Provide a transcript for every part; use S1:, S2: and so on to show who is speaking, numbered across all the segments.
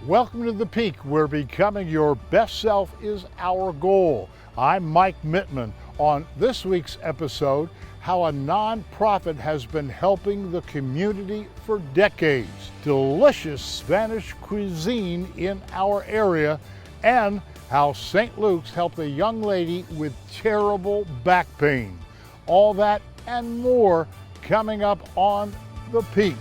S1: Welcome to The Peak, where becoming your best self is our goal. I'm Mike Mittman. On this week's episode, how a nonprofit has been helping the community for decades, delicious Spanish cuisine in our area, and how St. Luke's helped a young lady with terrible back pain. All that and more coming up on The Peak.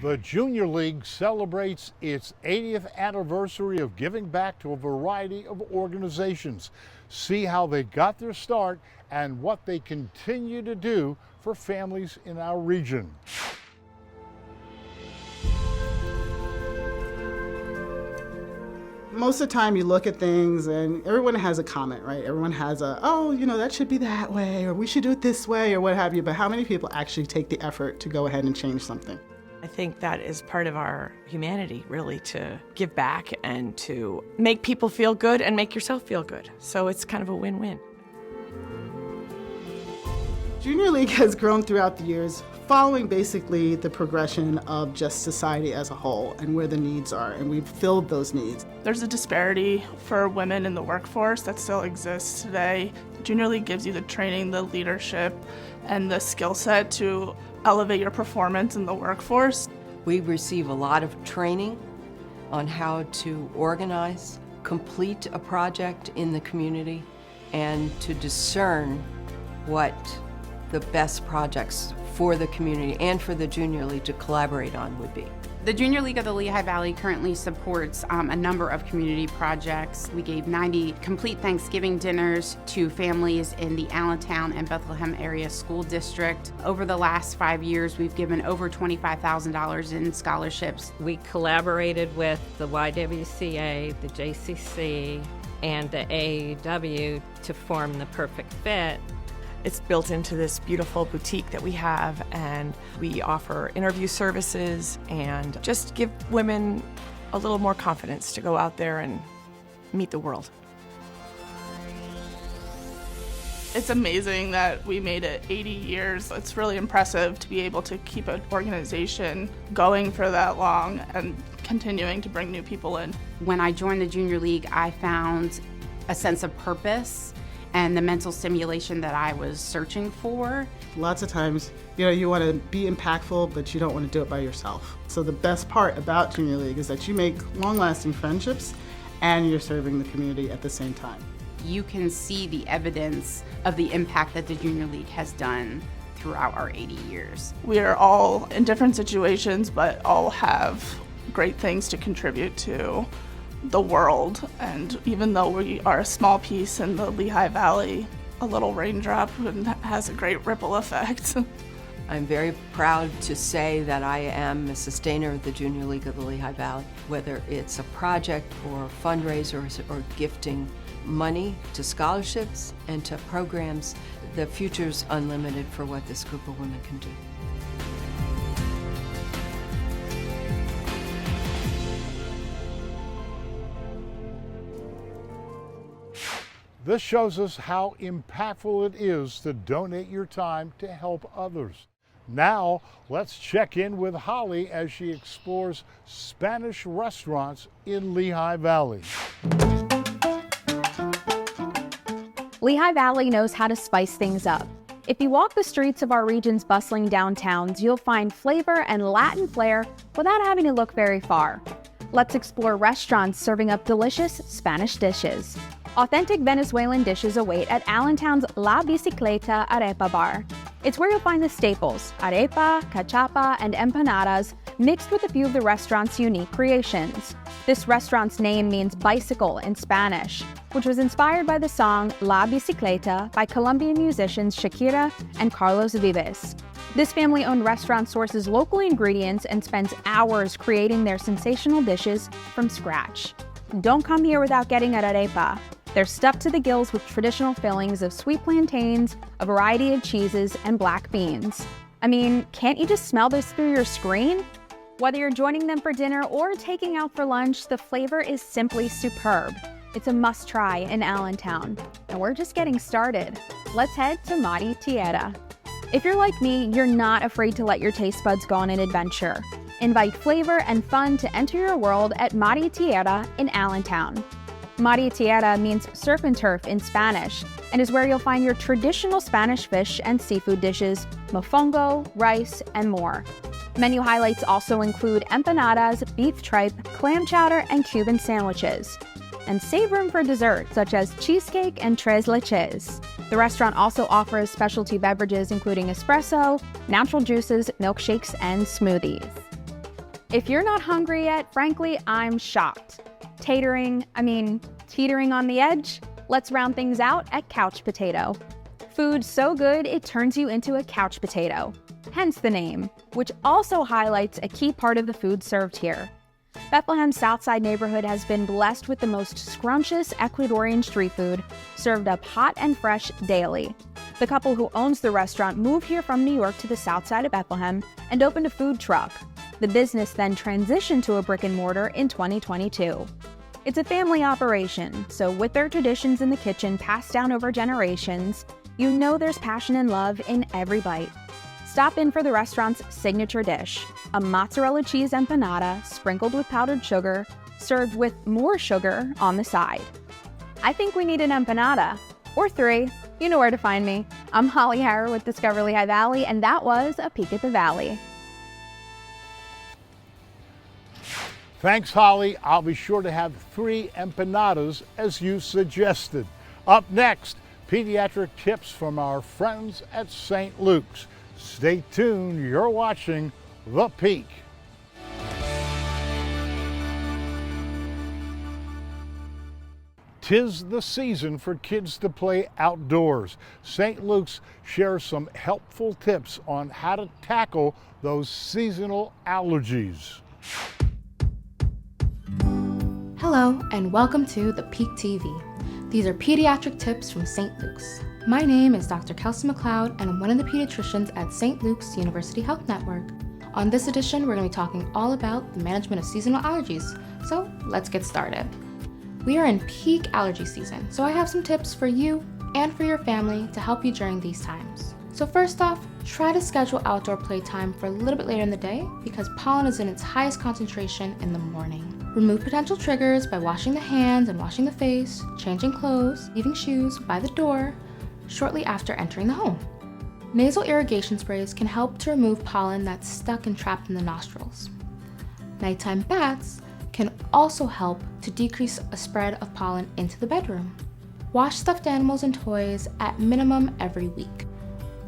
S1: The Junior League celebrates its 80th anniversary of giving back to a variety of organizations. See how they got their start and what they continue to do for families in our region.
S2: Most of the time you look at things and everyone has a comment, right? Everyone has that should be that way, or we should do it this way, or what have you. But how many people actually take the effort to go ahead and change something?
S3: I think that is part of our humanity, really, to give back and to make people feel good and make yourself feel good. So it's kind of a win-win.
S2: Junior League has grown throughout the years, following basically the progression of just society as a whole and where the needs are, and we've filled those needs.
S4: There's a disparity for women in the workforce that still exists today. Junior League gives you the training, the leadership, and the skill set to elevate your performance in the workforce.
S5: We receive a lot of training on how to organize, complete a project in the community, and to discern what the best projects for the community and for the Junior League to collaborate on would be.
S6: The Junior League of the Lehigh Valley currently supports a number of community projects. We gave 90 complete Thanksgiving dinners to families in the Allentown and Bethlehem area school district. Over the last 5 years, we've given over $25,000 in scholarships.
S7: We collaborated with the YWCA, the JCC, and the AAW to form the perfect fit.
S3: It's built into this beautiful boutique that we have, and we offer interview services and just give women a little more confidence to go out there and meet the world.
S4: It's amazing that we made it 80 years. It's really impressive to be able to keep an organization going for that long and continuing to bring new people in.
S6: When I joined the Junior League, I found a sense of purpose and the mental stimulation that I was searching for.
S2: Lots of times, you want to be impactful, but you don't want to do it by yourself. So the best part about Junior League is that you make long-lasting friendships and you're serving the community at the same time.
S6: You can see the evidence of the impact that the Junior League has done throughout our 80 years.
S4: We are all in different situations, but all have great things to contribute to the world, and even though we are a small piece in the Lehigh Valley, a little raindrop has a great ripple effect.
S5: I'm very proud to say that I am a sustainer of the Junior League of the Lehigh Valley, whether it's a project or fundraisers or gifting money to scholarships and to programs. The future's unlimited for what this group of women can do.
S1: This shows us how impactful it is to donate your time to help others. Now, let's check in with Holly as she explores Spanish restaurants in Lehigh Valley.
S8: Lehigh Valley knows how to spice things up. If you walk the streets of our region's bustling downtowns, you'll find flavor and Latin flair without having to look very far. Let's explore restaurants serving up delicious Spanish dishes. Authentic Venezuelan dishes await at Allentown's La Bicicleta Arepa Bar. It's where you'll find the staples, arepa, cachapa, and empanadas, mixed with a few of the restaurant's unique creations. This restaurant's name means bicycle in Spanish, which was inspired by the song La Bicicleta by Colombian musicians Shakira and Carlos Vives. This family-owned restaurant sources local ingredients and spends hours creating their sensational dishes from scratch. Don't come here without getting an arepa. They're stuffed to the gills with traditional fillings of sweet plantains, a variety of cheeses, and black beans. I mean, can't you just smell this through your screen? Whether you're joining them for dinner or taking out for lunch, the flavor is simply superb. It's a must-try in Allentown. And we're just getting started. Let's head to Mari Tierra. If you're like me, you're not afraid to let your taste buds go on an adventure. Invite flavor and fun to enter your world at Mari Tierra in Allentown. Mari Tierra means surf and turf in Spanish and is where you'll find your traditional Spanish fish and seafood dishes, mofongo, rice, and more. Menu highlights also include empanadas, beef tripe, clam chowder, and Cuban sandwiches. And save room for dessert, such as cheesecake and tres leches. The restaurant also offers specialty beverages including espresso, natural juices, milkshakes, and smoothies. If you're not hungry yet, frankly, I'm shocked. Teetering on the edge? Let's round things out at Couch Potato. Food so good it turns you into a couch potato, hence the name, which also highlights a key part of the food served here. Bethlehem's Southside neighborhood has been blessed with the most scrumptious Ecuadorian street food, served up hot and fresh daily. The couple who owns the restaurant moved here from New York to the south side of Bethlehem and opened a food truck. The business then transitioned to a brick and mortar in 2022. It's a family operation, so with their traditions in the kitchen passed down over generations, you know there's passion and love in every bite. Stop in for the restaurant's signature dish, a mozzarella cheese empanada sprinkled with powdered sugar, served with more sugar on the side. I think we need an empanada, or 3. You know where to find me. I'm Holly Harrer with Discover Lehigh Valley, and that was a peek at the valley.
S1: Thanks, Holly. I'll be sure to have 3 empanadas as you suggested. Up next, pediatric tips from our friends at St. Luke's. Stay tuned, you're watching The Peak. Tis the season for kids to play outdoors. St. Luke's shares some helpful tips on how to tackle those seasonal allergies.
S9: Hello and welcome to The Peak TV. These are pediatric tips from St. Luke's. My name is Dr. Kelsey McLeod and I'm one of the pediatricians at St. Luke's University Health Network. On this edition, we're going to be talking all about the management of seasonal allergies. So let's get started. We are in peak allergy season, so I have some tips for you and for your family to help you during these times. So first off, try to schedule outdoor playtime for a little bit later in the day because pollen is in its highest concentration in the morning. Remove potential triggers by washing the hands and washing the face, changing clothes, leaving shoes by the door shortly after entering the home. Nasal irrigation sprays can help to remove pollen that's stuck and trapped in the nostrils. Nighttime baths can also help to decrease a spread of pollen into the bedroom. Wash stuffed animals and toys at minimum every week.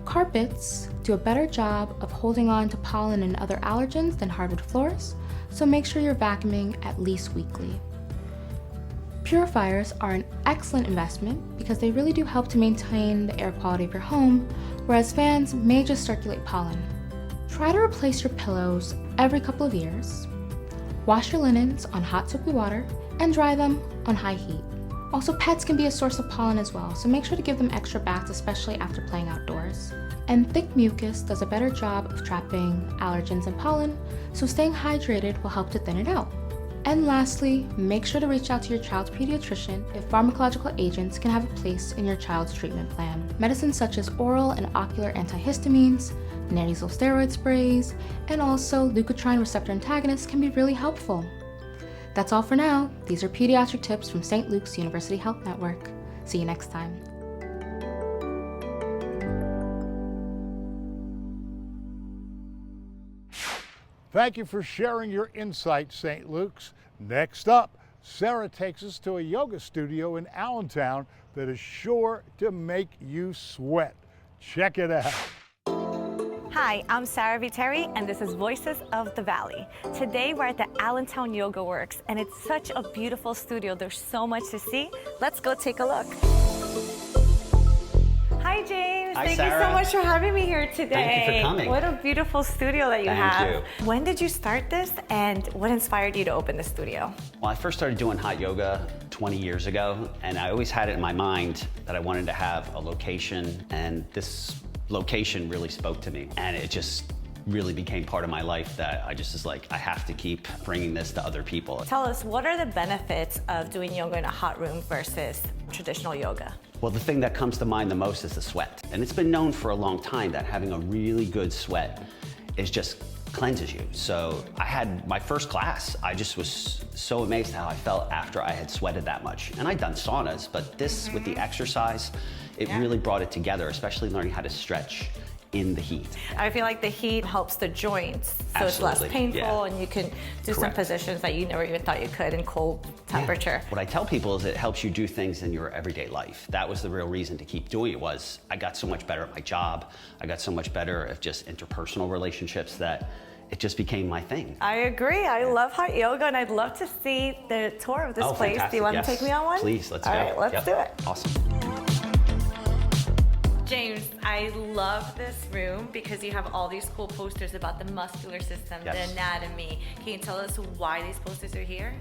S9: Carpets do a better job of holding on to pollen and other allergens than hardwood floors, so make sure you're vacuuming at least weekly. Purifiers are an excellent investment because they really do help to maintain the air quality of your home, whereas fans may just circulate pollen. Try to replace your pillows every couple of years. Wash your linens on hot soapy water and dry them on high heat. Also, pets can be a source of pollen as well, so make sure to give them extra baths, especially after playing outdoors. And thick mucus does a better job of trapping allergens and pollen, so staying hydrated will help to thin it out. And lastly, make sure to reach out to your child's pediatrician if pharmacological agents can have a place in your child's treatment plan. Medicines such as oral and ocular antihistamines, nasal steroid sprays, and also leukotriene receptor antagonists can be really helpful. That's all for now. These are pediatric tips from St. Luke's University Health Network. See you next time.
S1: Thank you for sharing your insight, St. Luke's. Next up, Sarah takes us to a yoga studio in Allentown that is sure to make you sweat. Check it out.
S10: Hi, I'm Sarah Viteri, and this is Voices of the Valley. Today we're at the Allentown Yoga Works, and it's such a beautiful studio. There's so much to see. Let's go take a look. Hi Hi, James.
S11: Hi,
S10: Thank
S11: Sarah.
S10: you so much for having me here today.
S11: Thank you for coming.
S10: What a beautiful studio that you
S11: Thank
S10: have.
S11: you.
S10: When did you start this, and what inspired you to open the studio?
S11: Well, I first started doing hot yoga 20 years ago, and I always had it in my mind that I wanted to have a location, and this location really spoke to me, and it just really became part of my life that I just was like, I have to keep bringing this to other people.
S10: Tell us, what are the benefits of doing yoga in a hot room versus traditional yoga?
S11: Well, the thing that comes to mind the most is the sweat. And it's been known for a long time that having a really good sweat is just cleanses you. So I had my first class. I just was so amazed how I felt after I had sweated that much. And I'd done saunas, but this with the exercise, it really brought it together, especially learning how to stretch in the heat.
S10: I feel like the heat helps the joints, so it's less painful, and you can do some positions that you never even thought you could in cold temperature.
S11: What I tell people is it helps you do things in your everyday life. That was the real reason to keep doing it. Was I got so much better at my job, I got so much better at just interpersonal relationships that it just became my thing.
S10: I agree. I love hot yoga, and I'd love to see the tour of this place.
S11: Fantastic.
S10: Do you want to take me on one?
S11: Please, let's go.
S10: All right, let's do it.
S11: Awesome.
S10: James, I love this room because you have all these cool posters about the muscular system, the anatomy. Can you tell us why these posters are here?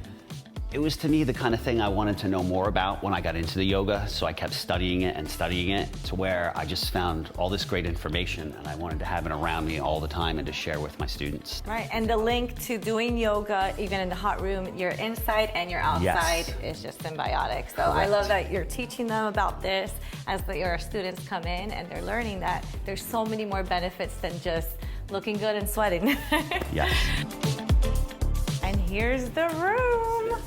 S11: It was, to me, the kind of thing I wanted to know more about when I got into the yoga, so I kept studying it to where I just found all this great information, and I wanted to have it around me all the time and to share with my students.
S10: Right, and the link to doing yoga, even in the hot room, your inside and your outside is just symbiotic. So I love that you're teaching them about this as your students come in, and they're learning that there's so many more benefits than just looking good and sweating.
S11: Yes.
S10: And here's the room.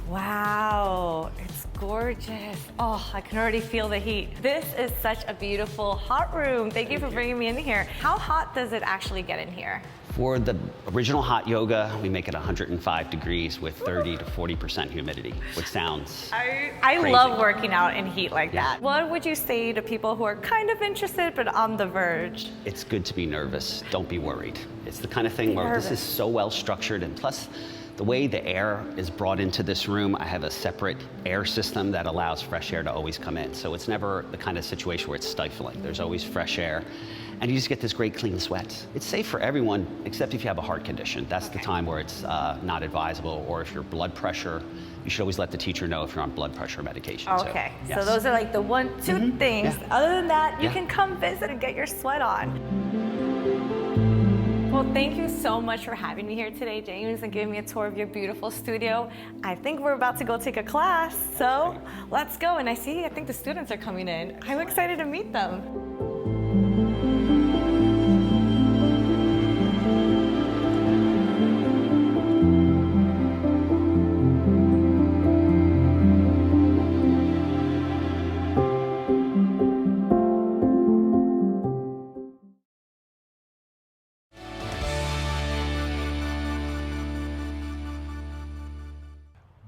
S10: Wow, it's gorgeous. Oh, I can already feel the heat. This is such a beautiful hot room. Thank you for bringing me in here. How hot does it actually get in here?
S11: For the original hot yoga, we make it 105 degrees with 30 to 40% humidity, which sounds
S10: I love working out in heat like that. What would you say to people who are kind of interested but on the verge?
S11: It's good to be nervous. Don't be worried. It's the kind of thing where this is so well structured, and plus the way the air is brought into this room, I have a separate air system that allows fresh air to always come in. So it's never the kind of situation where it's stifling. There's always fresh air, and you just get this great clean sweat. It's safe for everyone, except if you have a heart condition. That's the time where it's not advisable, or if your blood pressure, you should always let the teacher know if you're on blood pressure medication.
S10: Okay, so those are like the two things. Other than that, you can come visit and get your sweat on. Well, thank you so much for having me here today, James, and giving me a tour of your beautiful studio. I think we're about to go take a class, so let's go. And I think the students are coming in. I'm excited to meet them.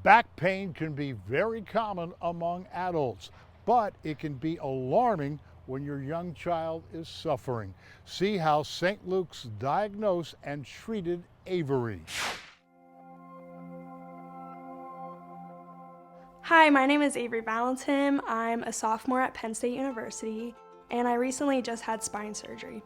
S1: Back pain can be very common among adults, but it can be alarming when your young child is suffering. See how St. Luke's diagnosed and treated Avery.
S12: Hi, my name is Avery Valentin. I'm a sophomore at Penn State University, and I recently just had spine surgery.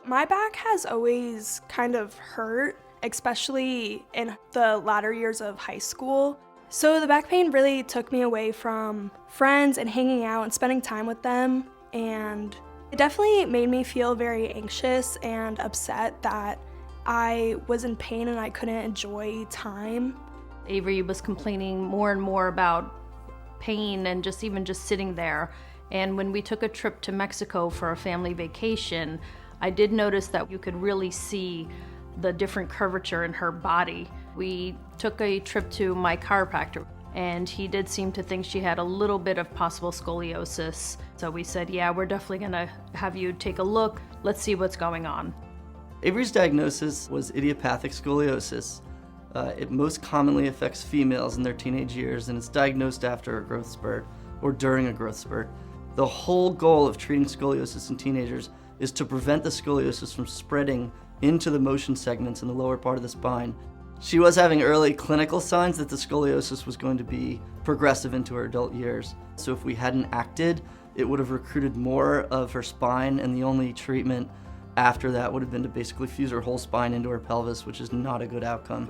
S12: My back has always kind of hurt, especially in the latter years of high school. So the back pain really took me away from friends and hanging out and spending time with them, and it definitely made me feel very anxious and upset that I was in pain and I couldn't enjoy time.
S13: Avery was complaining more and more about pain and just sitting there. And when we took a trip to Mexico for a family vacation, I did notice that you could really see the different curvature in her body. We took a trip to my chiropractor, and he did seem to think she had a little bit of possible scoliosis. So we said, yeah, we're definitely gonna have you take a look. Let's see what's going on.
S14: Avery's diagnosis was idiopathic scoliosis. It most commonly affects females in their teenage years, and it's diagnosed after a growth spurt or during a growth spurt. The whole goal of treating scoliosis in teenagers is to prevent the scoliosis from spreading into the motion segments in the lower part of the spine. She was having early clinical signs that the scoliosis was going to be progressive into her adult years. So if we hadn't acted, it would have recruited more of her spine, and the only treatment after that would have been to basically fuse her whole spine into her pelvis, which is not a good outcome.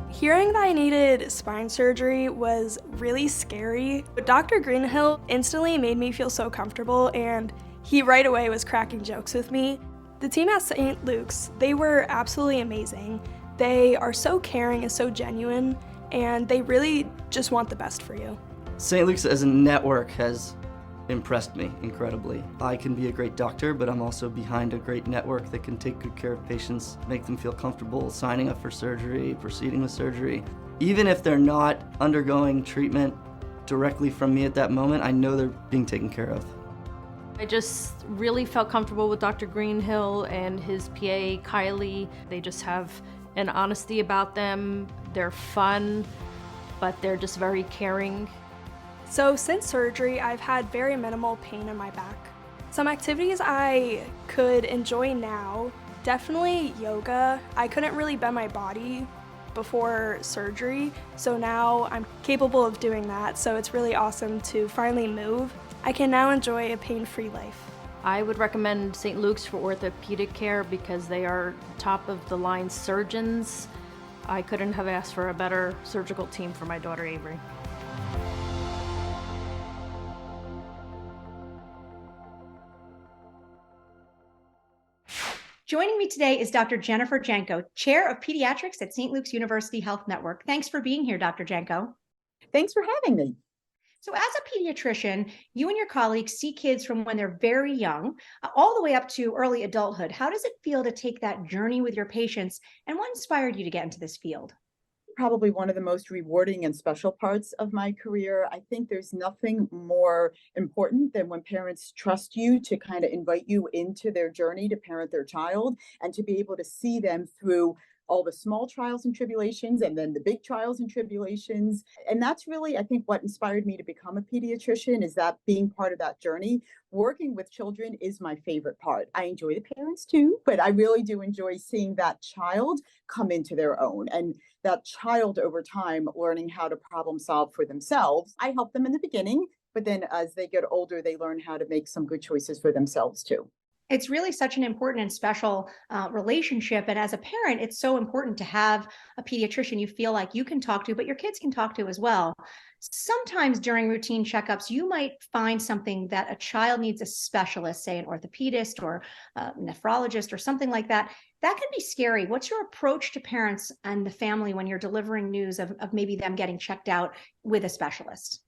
S12: Hearing that I needed spine surgery was really scary, but Dr. Greenhill instantly made me feel so comfortable, and he right away was cracking jokes with me. The team at St. Luke's, they were absolutely amazing. They are so caring and so genuine, and they really just want the best for you.
S14: St. Luke's as a network has impressed me incredibly. I can be a great doctor, but I'm also behind a great network that can take good care of patients, make them feel comfortable signing up for surgery, proceeding with surgery. Even if they're not undergoing treatment directly from me at that moment, I know they're being taken care of.
S13: I just really felt comfortable with Dr. Greenhill and his PA, Kylie. They just have an honesty about them. They're fun, but they're just very caring.
S12: So since surgery, I've had very minimal pain in my back. Some activities I could enjoy now, definitely yoga. I couldn't really bend my body before surgery, so now I'm capable of doing that, so it's really awesome to finally move. I can now enjoy a pain-free life.
S13: I would recommend St. Luke's for orthopedic care because they are top of the line surgeons. I couldn't have asked for a better surgical team for my daughter Avery.
S15: Joining me today is Dr. Jennifer Janko, Chair of Pediatrics at St. Luke's University Health Network. Thanks for being here, Dr. Janko.
S16: Thanks for having me.
S15: So as a pediatrician, you and your colleagues see kids from when they're very young, all the way up to early adulthood. How does it feel to take that journey with your patients, and what inspired you to get into this field?
S16: Probably one of the most rewarding and special parts of my career. I think there's nothing more important than when parents trust you to kind of invite you into their journey to parent their child, and to be able to see them through all the small trials and tribulations and then the big trials and tribulations. And that's really, I think, what inspired me to become a pediatrician, is that being part of that journey. Working with children is my favorite part. I enjoy the parents too, but I really do enjoy seeing that child come into their own, and that child over time learning how to problem solve for themselves. I help them in the beginning, but then as they get older, they learn how to make some good choices for themselves too.
S15: It's really such an important and special relationship. And as a parent, it's so important to have a pediatrician you feel like you can talk to, but your kids can talk to as well. Sometimes during routine checkups, you might find something that a child needs a specialist, say an orthopedist or a nephrologist or something like that. That can be scary. What's your approach to parents and the family when you're delivering news of maybe them getting checked out with a specialist?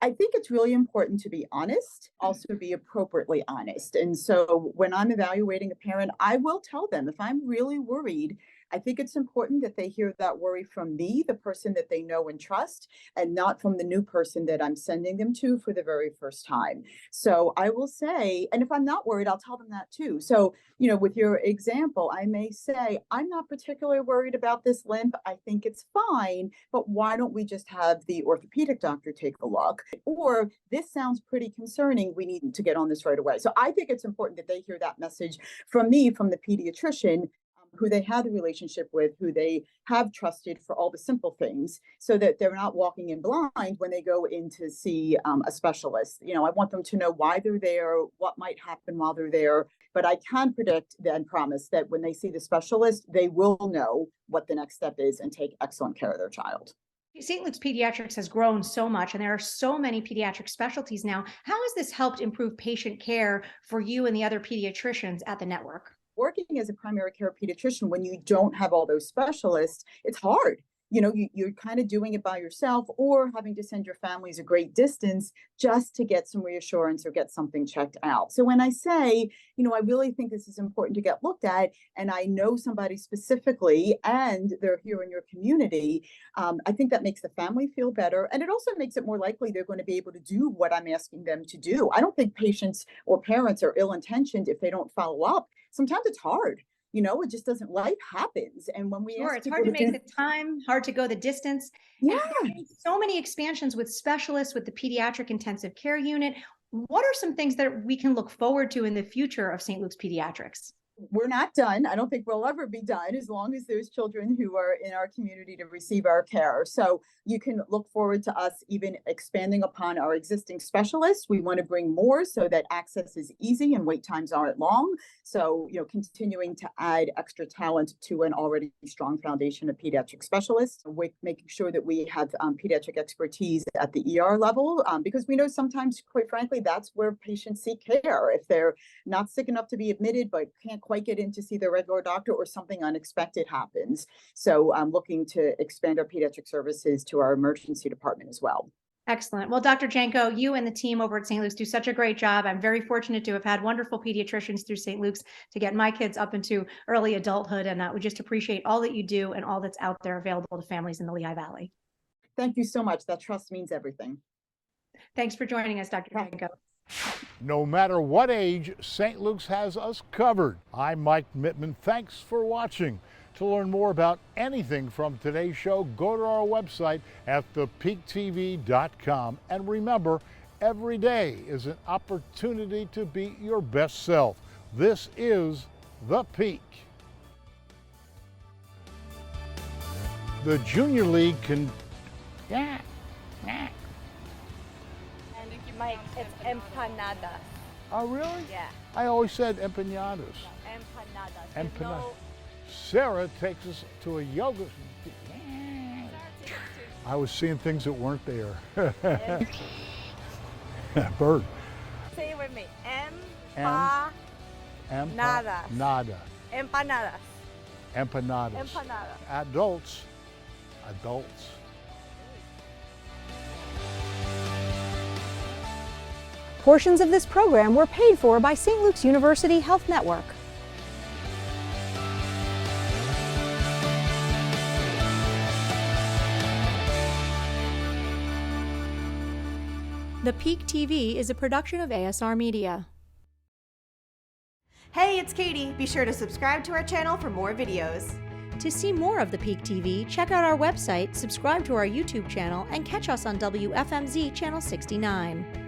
S16: I think it's really important to be honest, also be appropriately honest. And so when I'm evaluating a parent, I will tell them if I'm really worried. I think it's important that they hear that worry from me, the person that they know and trust, and not from the new person that I'm sending them to for the very first time. So I will say, and if I'm not worried, I'll tell them that too. So, with your example, I may say, I'm not particularly worried about this limp. I think it's fine, but why don't we just have the orthopedic doctor take a look? Or this sounds pretty concerning. We need to get on this right away. So I think it's important that they hear that message from me, from the pediatrician, who they have the relationship with, who they have trusted for all the simple things, so that they're not walking in blind when they go in to see a specialist. I want them to know why they're there, what might happen while they're there. But I can predict and promise that when they see the specialist, they will know what the next step is and take excellent care of their child.
S15: St. Luke's Pediatrics has grown so much, and there are so many pediatric specialties now. How has this helped improve patient care for you and the other pediatricians at the network?
S16: Working as a primary care pediatrician, when you don't have all those specialists, it's hard. You're kind of doing it by yourself, or having to send your families a great distance just to get some reassurance or get something checked out. So when I say, I really think this is important to get looked at, and I know somebody specifically and they're here in your community, I think that makes the family feel better. And it also makes it more likely they're going to be able to do what I'm asking them to do. I don't think patients or parents are ill-intentioned if they don't follow up. Sometimes it's hard. It just doesn't, life happens. And when we
S15: it's hard to make the time, hard to go the distance.
S16: Yeah.
S15: And so many expansions with specialists, with the pediatric intensive care unit. What are some things that we can look forward to in the future of St. Luke's Pediatrics?
S16: We're not done. I don't think we'll ever be done as long as there's children who are in our community to receive our care. So you can look forward to us even expanding upon our existing specialists. We want to bring more so that access is easy and wait times aren't long. So, continuing to add extra talent to an already strong foundation of pediatric specialists, making sure that we have pediatric expertise at the ER level, because we know sometimes, quite frankly, that's where patients seek care. If they're not sick enough to be admitted, but can't quite get in to see their regular doctor, or something unexpected happens. So I'm looking to expand our pediatric services to our emergency department as well.
S15: Excellent. Well, Dr. Janko, you and the team over at St. Luke's do such a great job. I'm very fortunate to have had wonderful pediatricians through St. Luke's to get my kids up into early adulthood. And we just appreciate all that you do and all that's out there available to families in the Lehigh Valley.
S16: Thank you so much. That trust means everything.
S15: Thanks for joining us, Dr. Janko.
S1: No matter what age, St. Luke's has us covered. I'm Mike Mittman. Thanks for watching. To learn more about anything from today's show, go to our website at thepeaktv.com. And remember, every day is an opportunity to be your best self. This is The Peak. The Junior League can...
S10: And Mike, it's empanadas.
S1: Oh, really?
S10: Yeah.
S1: I always said empanadas.
S10: Empanadas.
S1: Empanadas. Sarah takes us to a yoga. I was seeing things that weren't there. Bird.
S10: Say it with me.
S1: Nada.
S10: Empanadas.
S1: Empanadas. Adults.
S17: Portions of this program were paid for by St. Luke's University Health Network. The Peak TV is a production of ASR Media.
S18: Hey, it's Katie. Be sure to subscribe to our channel for more videos.
S17: To see more of the Peak TV, check out our website, subscribe to our YouTube channel, and catch us on WFMZ Channel 69.